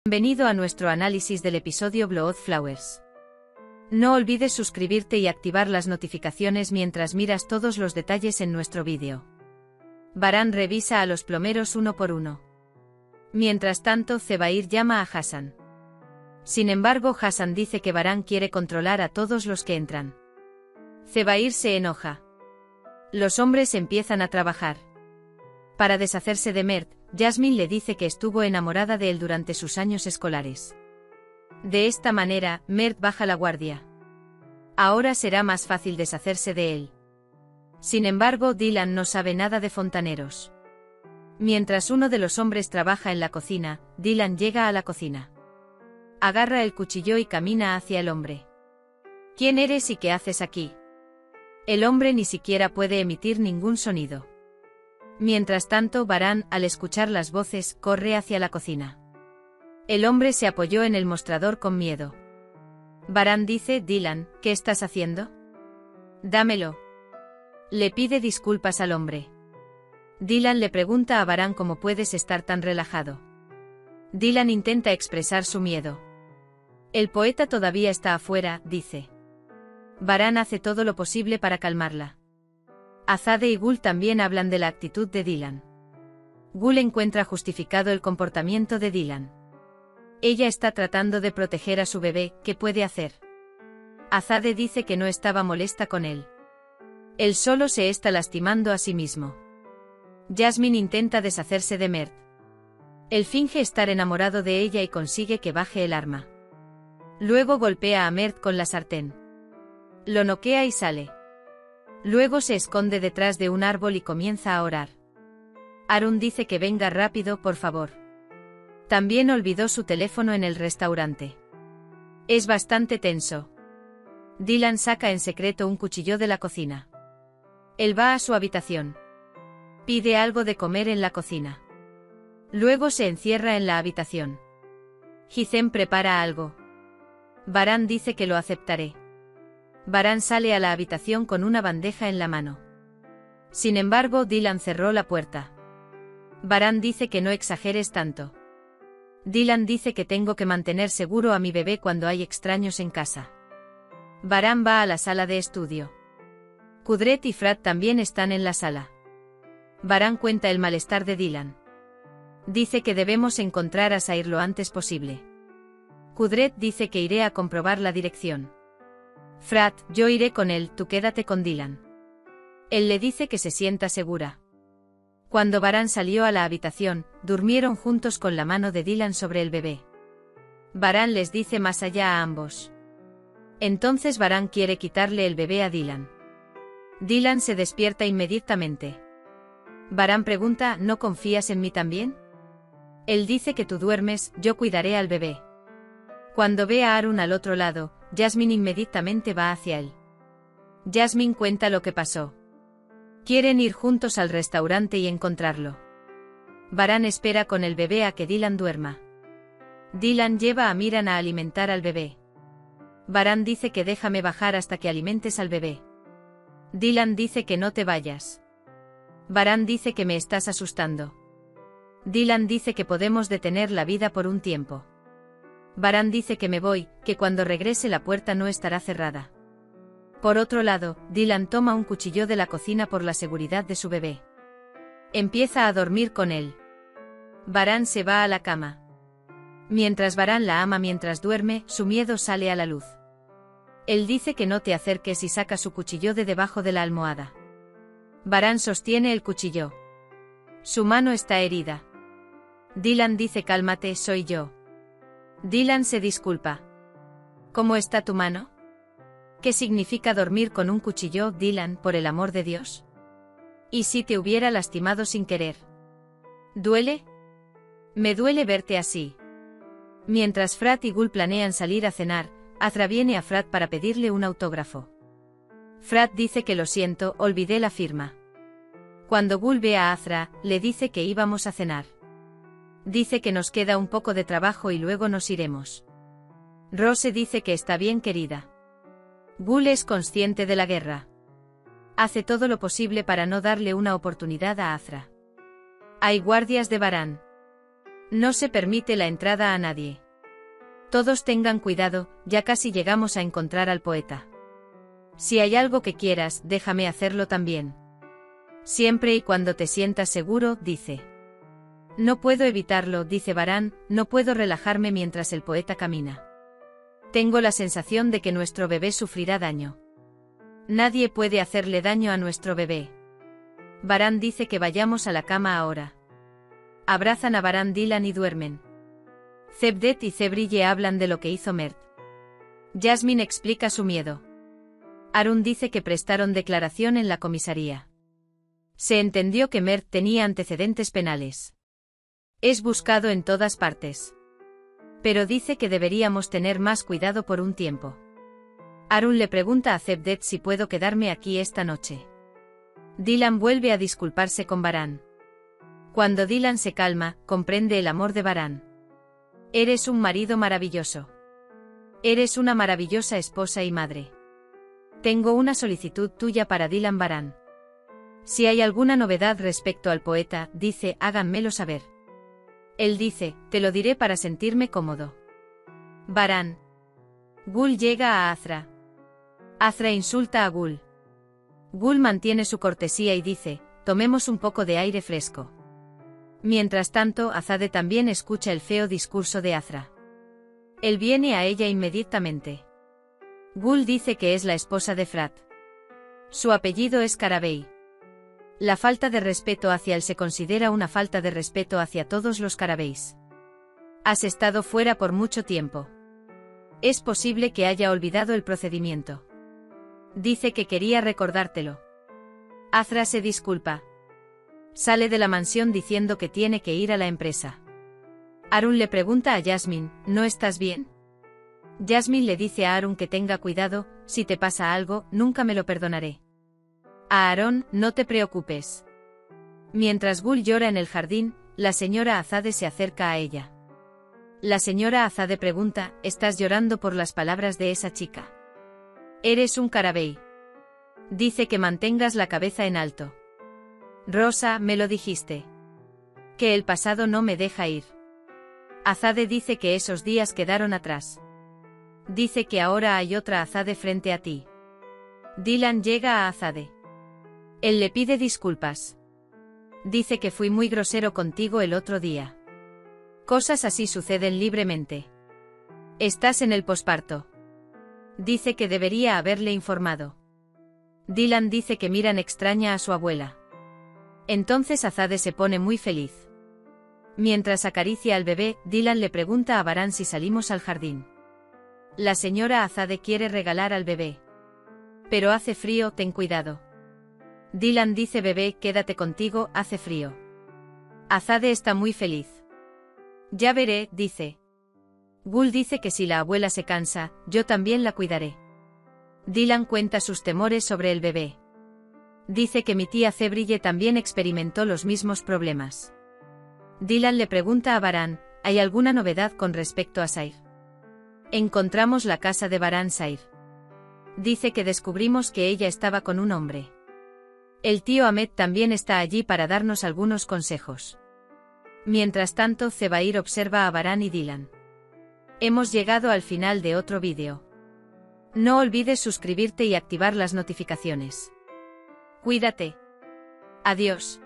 Bienvenido a nuestro análisis del episodio Blood Flowers. No olvides suscribirte y activar las notificaciones mientras miras todos los detalles en nuestro vídeo. Varán revisa a los plomeros uno por uno. Mientras tanto, Zebair llama a Hassan. Sin embargo, Hassan dice que Varán quiere controlar a todos los que entran. Zebair se enoja. Los hombres empiezan a trabajar. Para deshacerse de Mert, Jasmine le dice que estuvo enamorada de él durante sus años escolares. De esta manera, Mert baja la guardia. Ahora será más fácil deshacerse de él. Sin embargo, Dylan no sabe nada de fontaneros. Mientras uno de los hombres trabaja en la cocina, Dylan llega a la cocina. Agarra el cuchillo y camina hacia el hombre. ¿Quién eres y qué haces aquí? El hombre ni siquiera puede emitir ningún sonido. Mientras tanto, Varán, al escuchar las voces, corre hacia la cocina. El hombre se apoyó en el mostrador con miedo. Varán dice: Dylan, ¿qué estás haciendo? Dámelo. Le pide disculpas al hombre. Dylan le pregunta a Varán cómo puedes estar tan relajado. Dylan intenta expresar su miedo. El poeta todavía está afuera, dice. Varán hace todo lo posible para calmarla. Azade y Gul también hablan de la actitud de Dylan. Gul encuentra justificado el comportamiento de Dylan. Ella está tratando de proteger a su bebé, ¿qué puede hacer? Azade dice que no estaba molesta con él. Él solo se está lastimando a sí mismo. Jasmine intenta deshacerse de Mert. Él finge estar enamorado de ella y consigue que baje el arma. Luego golpea a Mert con la sartén. Lo noquea y sale. Luego se esconde detrás de un árbol y comienza a orar. Arun dice que venga rápido, por favor. También olvidó su teléfono en el restaurante. Es bastante tenso. Dylan saca en secreto un cuchillo de la cocina. Él va a su habitación. Pide algo de comer en la cocina. Luego se encierra en la habitación. Hicem prepara algo. Varán dice que lo aceptaré. Varán sale a la habitación con una bandeja en la mano. Sin embargo, Dylan cerró la puerta. Varán dice que no exageres tanto. Dylan dice que tengo que mantener seguro a mi bebé cuando hay extraños en casa. Varán va a la sala de estudio. Kudret y Frat también están en la sala. Varán cuenta el malestar de Dylan. Dice que debemos encontrar a Sair lo antes posible. Kudret dice que iré a comprobar la dirección. Frat, yo iré con él, tú quédate con Dylan. Él le dice que se sienta segura. Cuando Varán salió a la habitación, durmieron juntos con la mano de Dylan sobre el bebé. Varán les dice más allá a ambos. Entonces Varán quiere quitarle el bebé a Dylan. Dylan se despierta inmediatamente. Varán pregunta: ¿no confías en mí también? Él dice que tú duermes, yo cuidaré al bebé. Cuando ve a Arun al otro lado, Jasmine inmediatamente va hacia él. Jasmine cuenta lo que pasó. Quieren ir juntos al restaurante y encontrarlo. Varán espera con el bebé a que Dylan duerma. Dylan lleva a Miran a alimentar al bebé. Varán dice que déjame bajar hasta que alimentes al bebé. Dylan dice que no te vayas. Varán dice que me estás asustando. Dylan dice que podemos detener la vida por un tiempo. Varán dice que me voy, que cuando regrese la puerta no estará cerrada. Por otro lado, Dylan toma un cuchillo de la cocina por la seguridad de su bebé. Empieza a dormir con él. Varán se va a la cama. Mientras Varán la ama mientras duerme, su miedo sale a la luz. Él dice que no te acerques y saca su cuchillo de debajo de la almohada. Varán sostiene el cuchillo. Su mano está herida. Dylan dice: cálmate, soy yo. Dylan se disculpa. ¿Cómo está tu mano? ¿Qué significa dormir con un cuchillo, Dylan, por el amor de Dios? ¿Y si te hubiera lastimado sin querer? ¿Duele? Me duele verte así. Mientras Frat y Gul planean salir a cenar, Azra viene a Frat para pedirle un autógrafo. Frat dice que lo siento, olvidé la firma. Cuando Gul ve a Azra, le dice que íbamos a cenar. Dice que nos queda un poco de trabajo y luego nos iremos. Rose dice que está bien, querida. Gul es consciente de la guerra. Hace todo lo posible para no darle una oportunidad a Azra. Hay guardias de Varán. No se permite la entrada a nadie. Todos tengan cuidado, ya casi llegamos a encontrar al poeta. Si hay algo que quieras, déjame hacerlo también. Siempre y cuando te sientas seguro, dice. No puedo evitarlo, dice Varán, no puedo relajarme mientras el poeta camina. Tengo la sensación de que nuestro bebé sufrirá daño. Nadie puede hacerle daño a nuestro bebé. Varán dice que vayamos a la cama ahora. Abrazan a Varán, Dylan y duermen. Cevdet y Cebrille hablan de lo que hizo Mert. Jasmine explica su miedo. Arun dice que prestaron declaración en la comisaría. Se entendió que Mert tenía antecedentes penales. Es buscado en todas partes. Pero dice que deberíamos tener más cuidado por un tiempo. Arun le pregunta a Cevdet si puedo quedarme aquí esta noche. Dylan vuelve a disculparse con Varán. Cuando Dylan se calma, comprende el amor de Varán. Eres un marido maravilloso. Eres una maravillosa esposa y madre. Tengo una solicitud tuya para Dylan Varán. Si hay alguna novedad respecto al poeta, dice, háganmelo saber. Él dice, te lo diré para sentirme cómodo. Varán. Gul llega a Azra. Azra insulta a Gul. Gul mantiene su cortesía y dice, tomemos un poco de aire fresco. Mientras tanto, Azade también escucha el feo discurso de Azra. Él viene a ella inmediatamente. Gul dice que es la esposa de Frat. Su apellido es Karabey. La falta de respeto hacia él se considera una falta de respeto hacia todos los Karabeys. Has estado fuera por mucho tiempo. Es posible que haya olvidado el procedimiento. Dice que quería recordártelo. Azra se disculpa. Sale de la mansión diciendo que tiene que ir a la empresa. Arun le pregunta a Jasmine, ¿no estás bien? Jasmine le dice a Arun que tenga cuidado, si te pasa algo, nunca me lo perdonaré. A Aaron, no te preocupes. Mientras Gul llora en el jardín, la señora Azade se acerca a ella. La señora Azade pregunta, ¿estás llorando por las palabras de esa chica? Eres un Karabey. Dice que mantengas la cabeza en alto. Rosa, me lo dijiste. Que el pasado no me deja ir. Azade dice que esos días quedaron atrás. Dice que ahora hay otra Azade frente a ti. Dylan llega a Azade. Él le pide disculpas. Dice que fui muy grosero contigo el otro día. Cosas así suceden libremente. Estás en el posparto. Dice que debería haberle informado. Dylan dice que Miran extraña a su abuela. Entonces Azade se pone muy feliz. Mientras acaricia al bebé, Dylan le pregunta a Varán si salimos al jardín. La señora Azade quiere regalar al bebé. Pero hace frío, ten cuidado. Dylan dice, bebé, quédate contigo, hace frío. Azade está muy feliz. Ya veré, dice. Gul dice que si la abuela se cansa, yo también la cuidaré. Dylan cuenta sus temores sobre el bebé. Dice que mi tía Cebrille también experimentó los mismos problemas. Dylan le pregunta a Varán, ¿hay alguna novedad con respecto a Sair? Encontramos la casa de Varán Sair. Dice que descubrimos que ella estaba con un hombre. El tío Ahmed también está allí para darnos algunos consejos. Mientras tanto, Zebair observa a Varán y Dylan. Hemos llegado al final de otro vídeo. No olvides suscribirte y activar las notificaciones. Cuídate. Adiós.